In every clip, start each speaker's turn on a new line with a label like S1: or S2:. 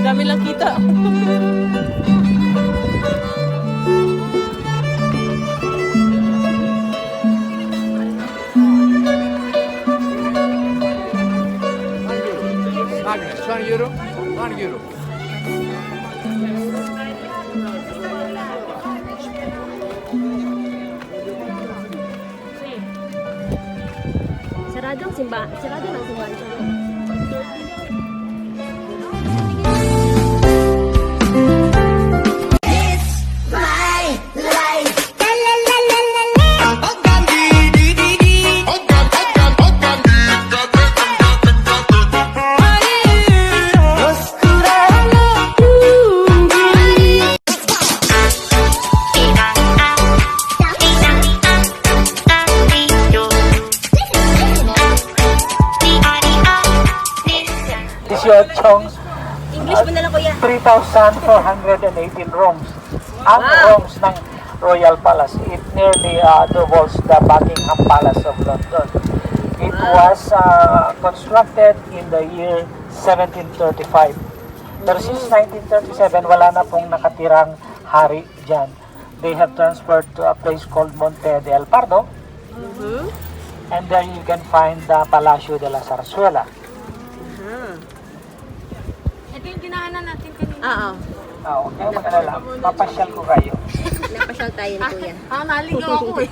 S1: dami lang kita.
S2: Magnus, 1 euro? 1 euro.
S3: Saradong simbahan. Sarado ng simbahan siya.
S4: Chong's
S3: English mo na lang, kuya.
S4: 3,418 rooms. Ang
S3: Wow.
S4: rooms ng Royal Palace, it nearly doubles the Buckingham Palace of London. It was constructed in the year 1735. Pero since 1937, wala na pong nakatirang hari dyan. They have transferred to a place called Monte del Pardo, and there you can find the Palacio de la Zarzuela.
S5: Ito yung dinaanan natin kanina.
S3: Oo.
S4: Huwag kayo mag-alala, papasyal ko kayo.
S3: Napasyal tayo ni kuya.
S5: Naligaw ako eh.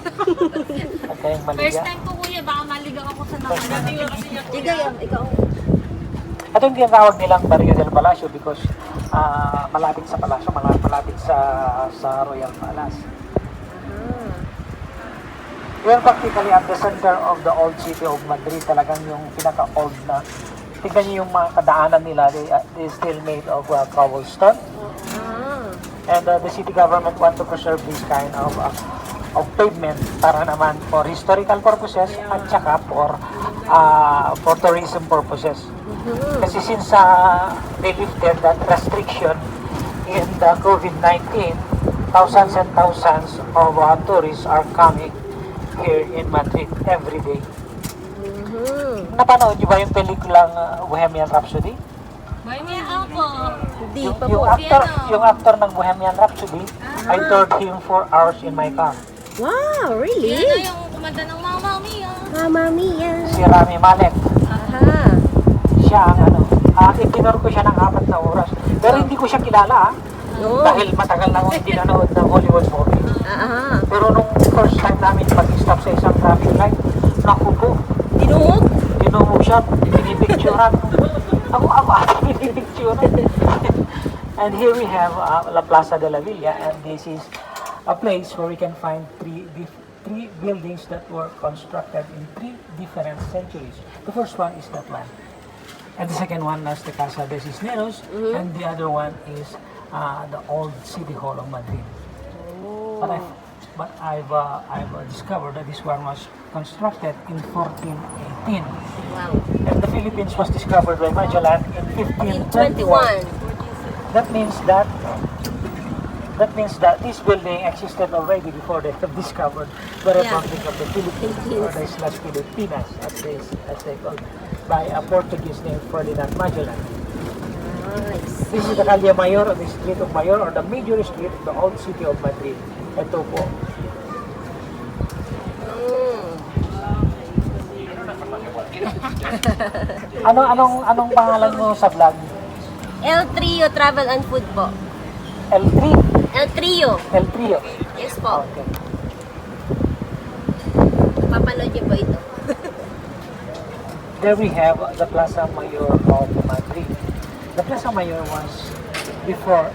S4: Huwag kayong
S5: First
S4: maliga.
S5: time ko kuya, baka maligaw ako sa nakagating kasi niya.
S3: Sige, ikaw.
S4: Ito yung tinatawag nilang Barrio del Palacio because malapit sa palasyo, malapit sa Royal Palace. We are practically at the center of the old city of Madrid. Talagang yung pinaka-old na. Tignan niyo yung mga kadaanan nila. They still made of cobblestone. And the city government want to preserve this kind of pavement para naman for historical purposes at saka for tourism purposes. Kasi since they lifted that restriction in the COVID-19, thousands and thousands of tourists are coming here in Madrid every day. Napanood niyo ba yung pelikulang Bohemian Rhapsody?
S5: Bohemian ako.
S3: Hindi
S4: Yung,
S3: pa
S4: yung
S3: po.
S4: actor, yung actor ng Bohemian Rhapsody, I toured him for hours in my car.
S3: Wow, really?
S5: Yan na yung kumanda ng Mamma Mia.
S3: Mamma Mia.
S4: Si Rami Malek.
S3: Aha.
S4: Siya ang itinor ko siya ng 4 na oras. Pero hindi ko siya kilala
S3: No.
S4: dahil matagal na akong hindi nanood ng Hollywood movie.
S3: Aha.
S4: Pero nung first time namin mag-stop sa isang traffic light, naku po,
S3: Dinuhog?
S4: dinumog siya, pinipicturan. Ako pinipicturan. And here we have La Plaza de la Villa, and this is a place where we can find three buildings that were constructed in 3 different centuries. The first one is that one. And the second one is the Casa de Cisneros, and the other one is the old City Hall of Madrid. But I've discovered that this one was constructed in 1418.
S3: Wow.
S4: And the Philippines was discovered by Magellan in 1521.
S3: 21.
S4: That means that this building existed already before they have discovered the Republic of the Philippines, or the Islas Filipinas, as they call it, by a Portuguese named Ferdinand Magellan.
S3: Nice.
S4: This is the Calle Mayor, or the Street of Mayor, or the major street of the old city of Madrid. Ito po. Anong pangalan mo sa vlog?
S3: El Trio Travel and Food po.
S4: L3?
S3: El Trio.
S4: L3.
S3: Yes po.
S4: Okay.
S3: Papanood niyo po ito.
S4: There we have the Plaza Mayor of Madrid. The Plaza Mayor was before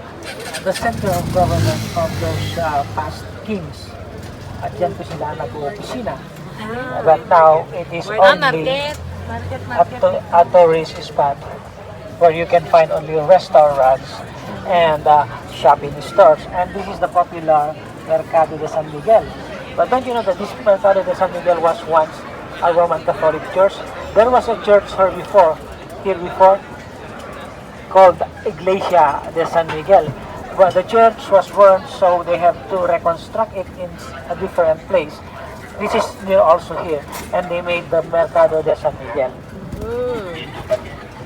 S4: the center of government of those past kings. At dyan po sila nag-opisina. But now it is only a tourist spot where you can find only restaurants and shopping stores. And this is the popular Mercado de San Miguel. But don't you know that this Mercado de San Miguel was once a Roman Catholic church? There was a church here before, called Iglesia de San Miguel. But the church was burned, so they have to reconstruct it in a different place. This is near also here, and they made the Mercado de San Miguel.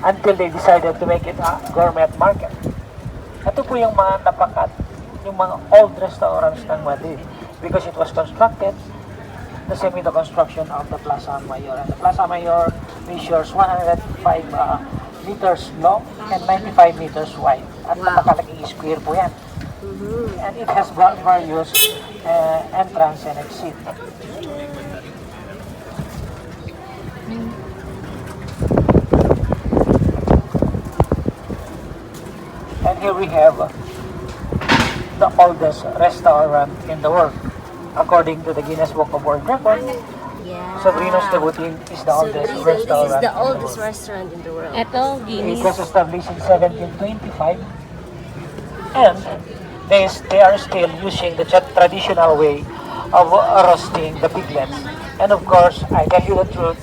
S4: Until they decided to make it a gourmet market. Ito po yung mga yung mga old restaurants ng Madrid because it was constructed the same with the construction of the Plaza Mayor. And the Plaza Mayor measures 105 meters long and 95 meters wide. At
S3: Wow.
S4: napakalaking square po yan. And it has various entrance and exit. And here we have the oldest restaurant in the world. According to the Guinness Book of World Records,
S3: Yeah.
S4: Sobrinos de Butin is the oldest
S3: Sobrino, this is
S4: restaurant.
S3: the
S4: in
S3: oldest
S4: world.
S3: restaurant in the world.
S5: Ito,
S4: It
S5: Guinness.
S4: was established in 1725, and they are still using the traditional way of roasting the piglets. And of course, I tell you the truth,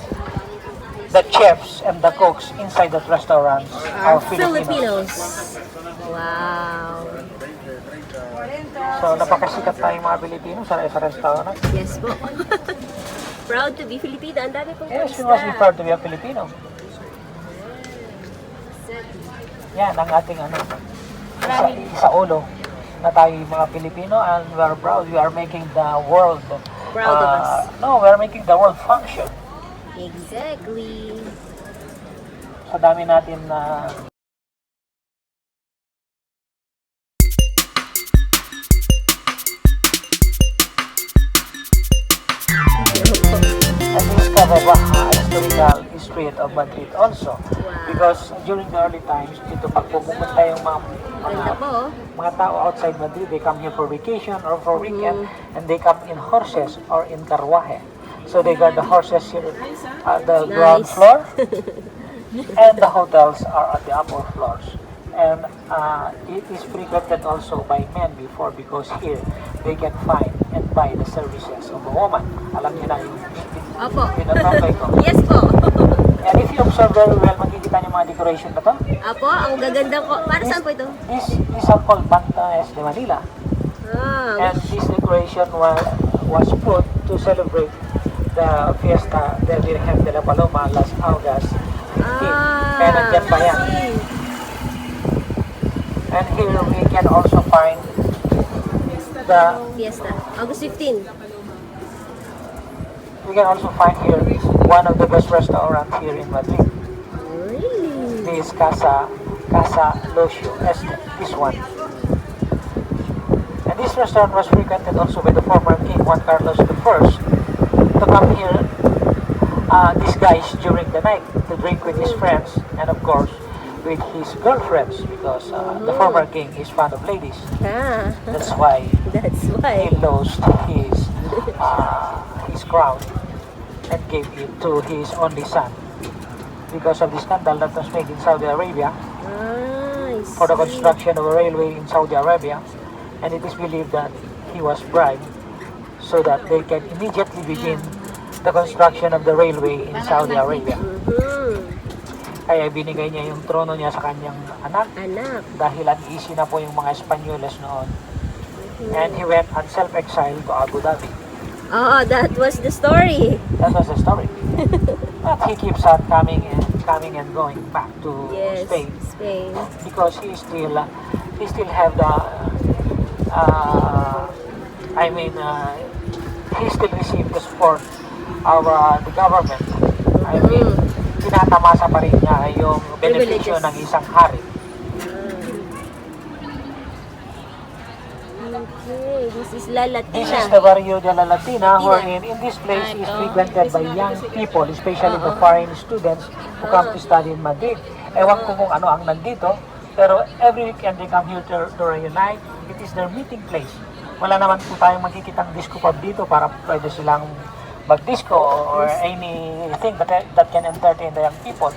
S4: the chefs and the cooks inside that restaurant
S3: Are
S4: are Filipinos.
S3: Filipinos. Wow.
S4: So napakasikat tayong mga Pilipino sa restaurant.
S3: Yes po. Proud to be Filipino. Ang dami pong
S4: Yes, we
S3: turista.
S4: must be proud to be a Filipino. Yan ang ating sa ulo na tayo mga Pilipino, and we are proud. We are making the world
S3: Proud of us.
S4: No, we are making the world function.
S3: Exactly.
S4: Sa dami natin na and discover Baja historical street of Madrid also. Because during the early times, dito pag pumunta yung
S3: Ganda po.
S4: mga tao outside Madrid, they come here for vacation or for weekend, and they come in horses or in carruaje. So they got the horses here at the ground
S3: Nice.
S4: floor, and the hotels are at the upper floors. And it is frequented also by men before, because here they can find and buy the services of a woman. Alam niyo na yung
S3: Opo.
S4: pinatambay ko.
S3: Yes po.
S4: And if you observe very well, makikita niyo mga decoration na to.
S3: Apo, ang gaganda ko. Para saan po ito?
S4: These are called Bantas de Manila.
S3: Ah,
S4: And this decoration was put to celebrate the Fiesta del Virgen de la Paloma Las Augas 15. Kaya nandiyan pa yan.
S3: I see.
S4: And here we can also find the,
S3: Fiesta. August 15.
S4: we can also find here one of the best restaurants here in Madrid.
S3: Really?
S4: This Casa Lucio Este, this one. And this restaurant was frequented also by the former King Juan Carlos I to come here disguised during the night to drink with his friends, and of course with his girlfriends, because the former king is fond of ladies.
S3: Ah,
S4: That's why
S3: that's
S4: he
S3: why.
S4: lost his crown and gave it to his only son because of the scandal that was made in Saudi Arabia
S3: Ah, I
S4: for the
S3: see.
S4: construction of a railway in Saudi Arabia, and it is believed that he was bribed so that they can immediately begin the construction of the railway in Saudi Arabia.
S3: Mhm.
S4: Kaya binigay niya yung trono niya sa kanyang anak
S3: Anak.
S4: dahil uneasy na po yung mga Espanyoles noon. And he went on self-exile to Abu Dhabi.
S3: Oh, that was the story.
S4: That was the story. But he keeps on coming and going back to
S3: Yes,
S4: Spain
S3: Spain.
S4: because he still have the he still received the support of the government. I mean, tinatamasa pa rin niya yung benepisyo
S3: Privileges.
S4: ng isang hari.
S3: Okay, this is La
S4: This is the
S3: Latina.
S4: Barrio de la Latina, wherein in this place is frequented by young people, especially the foreign students who come to study in Madrid. Ewan ko kung ano ang nandito, pero every weekend they come here to reunite. It is their meeting place. Wala naman po tayong makikitang disco pub dito para pwede silang mag-disco or anything that can entertain the young people.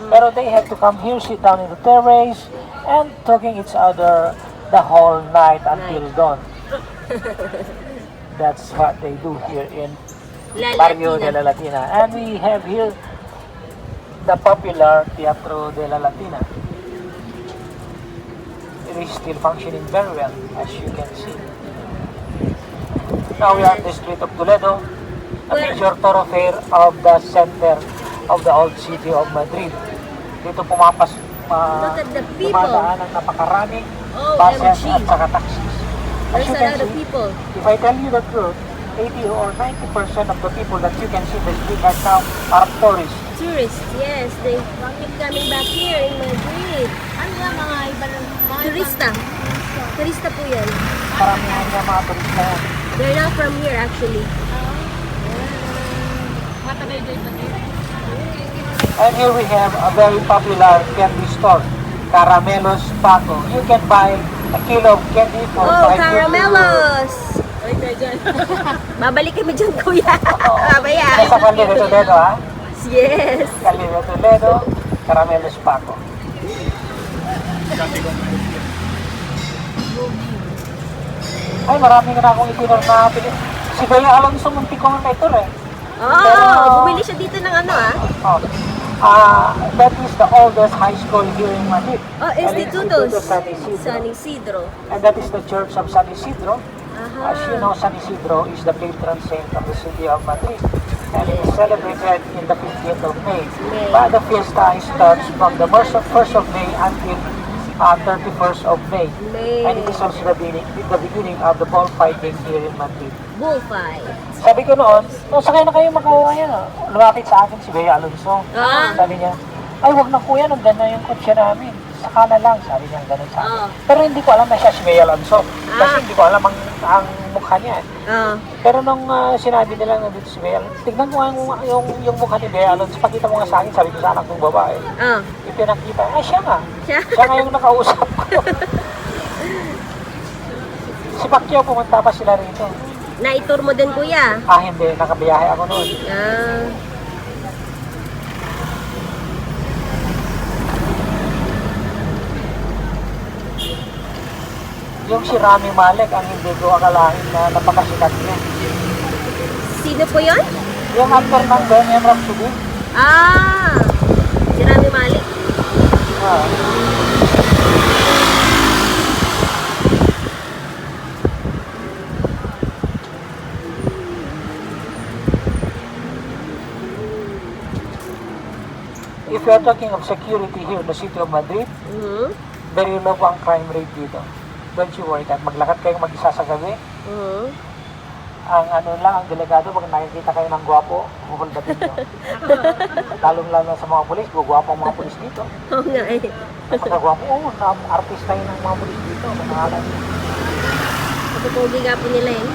S4: Pero they have to come here, sit down in the terrace, and talking each other the whole night until dawn. That's what they do here in
S3: La
S4: Barrio de la
S3: Latina.
S4: Latina. And we have here the popular Teatro de la Latina. It is still functioning very well, as you can see. Now we are in the street of Toledo, a major thoroughfare of the center of the old city of Madrid. Dito
S3: Look at the people.
S4: dumadaan ng napakaraming
S3: Oh,
S4: buses
S3: MG.
S4: at saka taxis. As
S3: There's
S4: you
S3: a
S4: can
S3: lot of
S4: see,
S3: people.
S4: if I tell you the truth, 80 or 90% of the people that you can see the street right now are tourists.
S3: Tourists, yes. They keep coming back here in Madrid.
S5: Ano yan, mga iba lang? Mga
S3: Turista. Turista po yan.
S4: Karamihan ng mga turista yan.
S3: They're not from here actually.
S5: Mga tagay-jay ba din?
S4: And here we have a very popular candy store, Caramelos Paco. You can buy a kilo of candy for
S3: Oh,
S4: 5
S3: caramelos!
S5: Ay, kaya dyan.
S3: Babalik kami dyan, kuya. Babaya.
S4: Nasa Calero Toledo, ha?
S3: Yes.
S4: Calero Toledo, Caramelos Paco. Ay, marami na akong itinor na pili. Si Bea Alonso muntik ko nga ito eh.
S3: Oh, bumili siya dito ng ano ah.
S4: Oh. That is the oldest high school here in Madrid.
S3: Oh,
S4: El
S3: Instituto
S4: San Isidro.
S3: San Isidro.
S4: And that is the church of San Isidro.
S3: Aha.
S4: As you know, San Isidro is the patron saint of the city of Madrid. And it is celebrated in the 15th of May. But the fiesta starts from the 1st of May until 31st of May.
S3: May.
S4: And it is also the beginning of the bullfighting here in Madrid.
S3: Bullfight.
S4: Sabi ko noon, sakay na kayo Makauwayan. Lumapit sa akin si Bea Alonso.
S3: Ah.
S4: Sabi niya, ay wag na kuya, nandun na yung kotse namin. Saka na lang, sabi niya ganun sa akin.
S3: Ah.
S4: Pero hindi ko alam na siya si Bea Alonso. Kasi
S3: Ah.
S4: hindi ko alam ang mukha niya.
S3: Oh.
S4: Pero nung sinabi nila nandito si Bea Alonso, tignan mo nga yung mukha ni Bea Alonso, pakita mo nga sa akin, sabi ko sa anak kong babae.
S3: Oh.
S4: Ipinakita, siya nga.
S3: Siya.
S4: Siya nga yung nakausap ko. Si Pacquiao pumunta pa sila rito.
S3: Na-tour mo din kuya.
S4: Hindi, nakabiyahe ako noon.
S3: Ah.
S4: Yung si Rami Malek, ang hindi ko akalain na napakasikat niya.
S3: Sino po yun?
S4: Yung actor ng Bohemian Rhapsody.
S3: Ah. Si Rami Malik.
S4: Ah. If you are talking of security here in the city of Madrid,
S3: Mhm.
S4: very low ang crime rate dito. Don't you worry, kahit maglakad kayo mag-isa sa gabi,
S3: Mhm.
S4: ang ano lang, ang delegado, pag nakikita kayo ng gwapo, bubulbatin nyo. Lalong-lalo sa mga pulis, gugwapo ang mga pulis dito.
S3: Oo nga eh.
S4: Pagkagwapo, artista yun ng mga pulis dito. Manahalan.
S3: Patutugi nga po nila eh.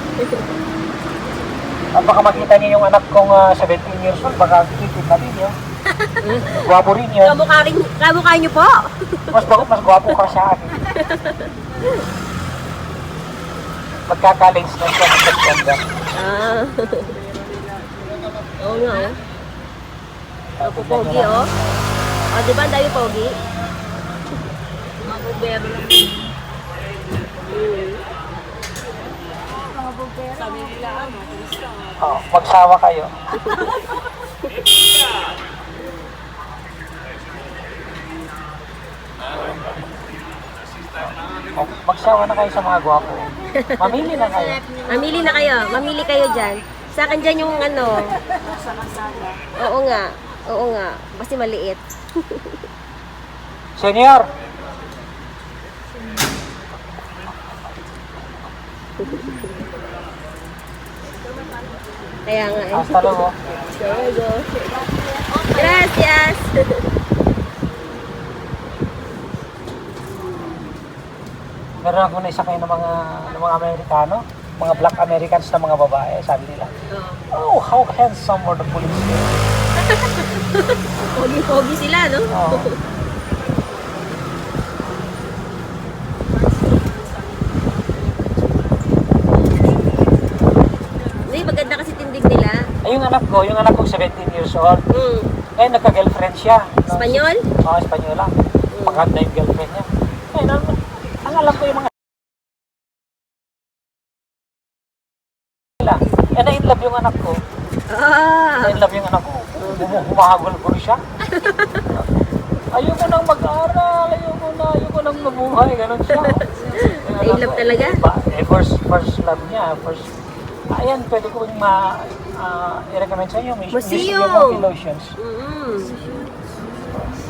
S4: At baka makita niyo yung anak kong 17 years old, baka kitid na rin yun. Gwapo rin yun.
S3: Kamukha niyo po.
S4: Mas gwapo ka sa akin. Magkaka-lens na siya ng September.
S3: Ah. Oo nga oh. Ako pogi oh. Oh, di ba ang dami pogi?
S5: Mga bubero lang. Mga bubero. Sabi nila, turista.
S4: Magsawa kayo. Magsawa na kayo sa mga gwapo. Mamili na kayo.
S3: Mamili na kayo. Mamili kayo dyan. Sa akin dyan yung ano. Oo nga. Oo nga. Kasi maliit.
S4: Senyor!
S3: Kaya nga eh.
S4: Hasta luego.
S3: There you go. Gracias.
S4: Meron ako na isa kayo ng mga Amerikano, mga black Americans na mga babae, sabi nila. Oh, how handsome were the police here.
S3: Pogi-pogi sila, no?
S4: Oo.
S3: Hindi, maganda kasi tindig nila.
S4: Ay, yung anak ko 17 years old.
S3: Mm.
S4: Ngayon, nagka-girlfriend siya. No?
S3: Espanyol?
S4: Oo, Espanyol lang. Maganda yung girlfriend niya. Ngayon, ang alam ko yung mga nila. Na-inlove yung anak ko.
S3: Ah.
S4: Na-inlove yung anak ko. Humahagol-gol siya. Ayoko nang mag-aral, ayoko nang mabuhay, ganun siya.
S3: Na-inlove talaga?
S4: First love niya, ayan, pwede ko yung i-recommend sa inyo,
S3: Museum
S4: of Illusions.
S3: Mm.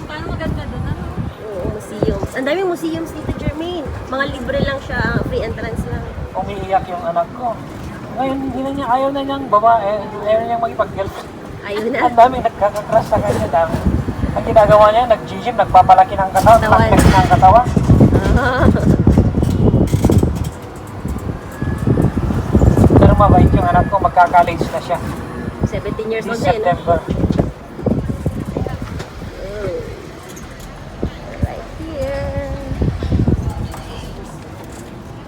S5: Paano maganda doon? Ano?
S3: museums. Ang daming museums dito, Jermaine. Mga libre lang siya, free entrance lang.
S4: Umiiyak yung anak ko. Ngayon, hindi na niya, ayaw na niyang babae, ayaw na niyang magipag-girlfriend.
S3: Ayun na.
S4: Ang dami nagkakakrush sa kanya, dami. Ang ginagawa niya, nag-gym, nagpapalaki ng katawan,
S3: Katawan.
S4: nagpapalaki ng katawan.
S3: Ah.
S4: Pero mabait yung anak ko, magka-college na siya.
S3: 17 years
S4: This
S3: old din.
S4: September.
S3: Oh. Right here.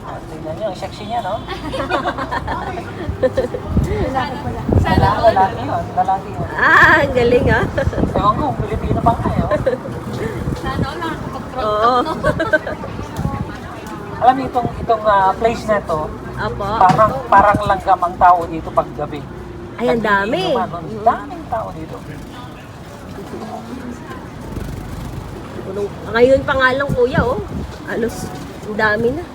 S4: Ah, tingnan niyo, ang sexy niya, no?
S5: Sana all.
S4: Lalaki yun, lalaki yun.
S3: Ah, ang galing ah.
S4: Ewan ko, Pilipino pa nga yun.
S5: Sana all nakakapag-crop
S3: Oo.
S4: Alam niyo, itong place na to,
S3: Apo.
S4: parang langgam ang tao dito pag gabi.
S3: Ay, ang dami.
S4: Nag-iinuman, ang daming tao dito.
S3: Ngayon pa nga lang, kuya, oh. Alos, ang dami na.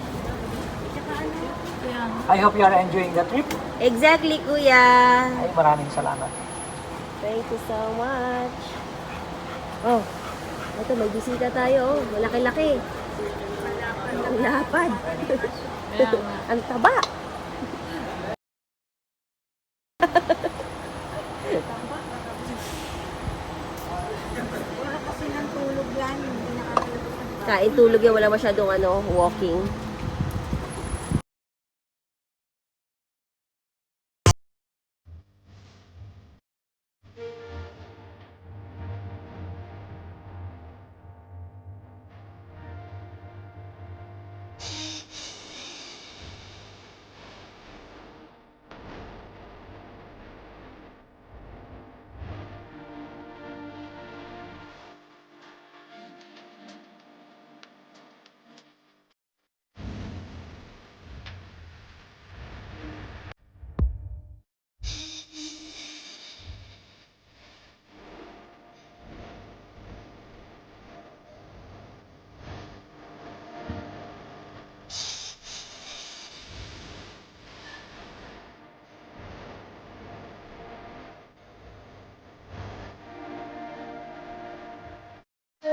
S4: I hope you are enjoying the trip.
S3: Exactly, kuya.
S4: Ay, maraming salamat.
S3: Thank you so much. Oh, ito, may bisita tayo, oh. Malaki-laki. Ang lapad. Ang taba.
S5: Kasi ng tulog yan. Hindi nakakalagot.
S3: Kain tulog yan, wala masyadong walking.